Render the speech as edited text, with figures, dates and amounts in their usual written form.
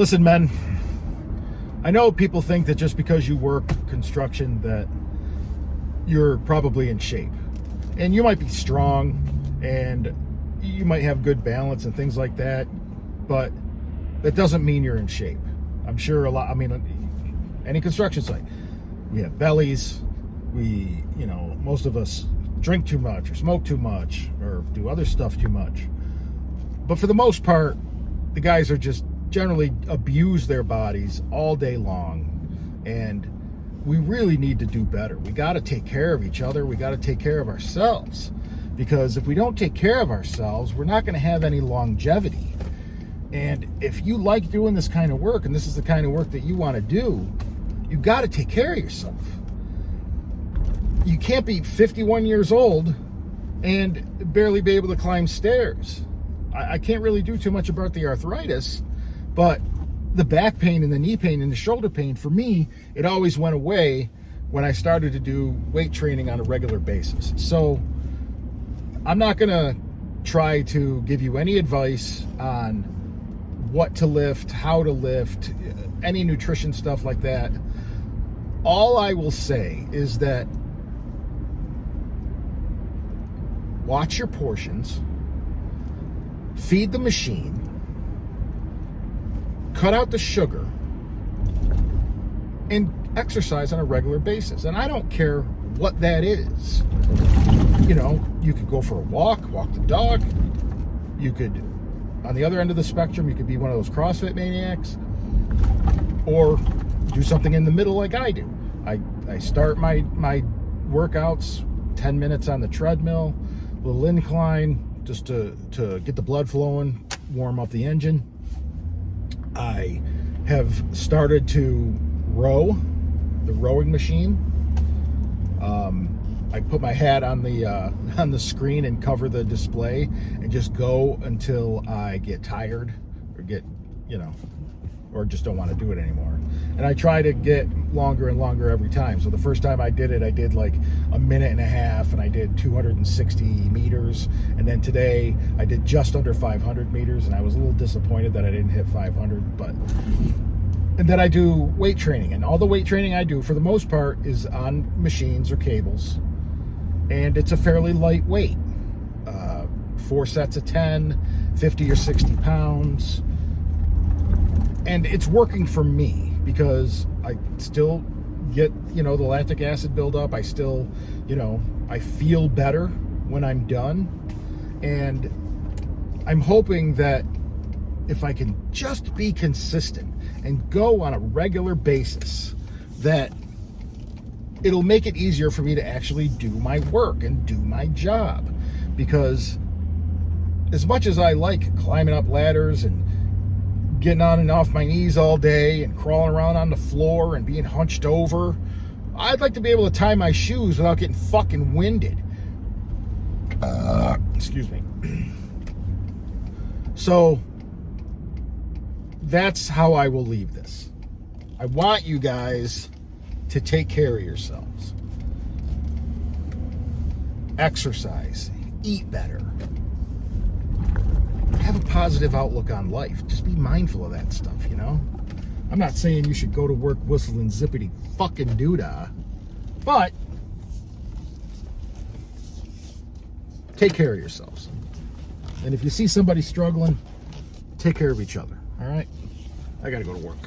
Listen, men, I know people think that just because you work construction that you're probably in shape. And you might be strong and you might have good balance and things like that, but that doesn't mean you're in shape. I'm sure any construction site, we have bellies, most of us drink too much or smoke too much or do other stuff too much. But for the most part, the guys are just generally abuse their bodies all day long, and we really need to do better. We got to take care of each other. We got to take care of ourselves, because if we don't take care of ourselves, we're not going to have any longevity. And if you like doing this kind of work, and this is the kind of work that you want to do, you got to take care of yourself. You can't be 51 years old and barely be able to climb stairs. I can't really do too much about the arthritis, but the back pain and the knee pain and the shoulder pain, for me, it always went away when I started to do weight training on a regular basis. So I'm not going to try to give you any advice on what to lift, how to lift, any nutrition stuff like that. All I will say is that watch your portions, feed the machine, cut out the sugar, and exercise on a regular basis. And I don't care what that is. You could go for a walk the dog. You could, on the other end of the spectrum, you could be one of those CrossFit maniacs, or do something in the middle like I do. I start my workouts 10 minutes on the treadmill, a little incline, just to get the blood flowing, warm up the engine. I have started to row, the rowing machine. I put my hat on the screen and cover the display and just go until I get tired or just don't want to do it anymore. And I try to get longer and longer every time. So the first time I did it, I did like a minute and a half, and I did 260 meters. And then today I did just under 500 meters, and I was a little disappointed that I didn't hit 500. And then I do weight training, and all the weight training I do for the most part is on machines or cables. And it's a fairly light weight. 4 sets of 10, 50 or 60 pounds. And it's working for me because I still get, the lactic acid buildup. I still, I feel better when I'm done. And I'm hoping that if I can just be consistent and go on a regular basis, that it'll make it easier for me to actually do my work and do my job. Because as much as I like climbing up ladders and getting on and off my knees all day and crawling around on the floor and being hunched over, I'd like to be able to tie my shoes without getting fucking winded. Excuse me. So that's how I will leave this. I want you guys to take care of yourselves. Exercise, eat better, have a positive outlook on life. Just be mindful of that stuff, I'm not saying you should go to work whistling zippity fucking doodah, but take care of yourselves. And if you see somebody struggling, take care of each other, all right? I gotta go to work.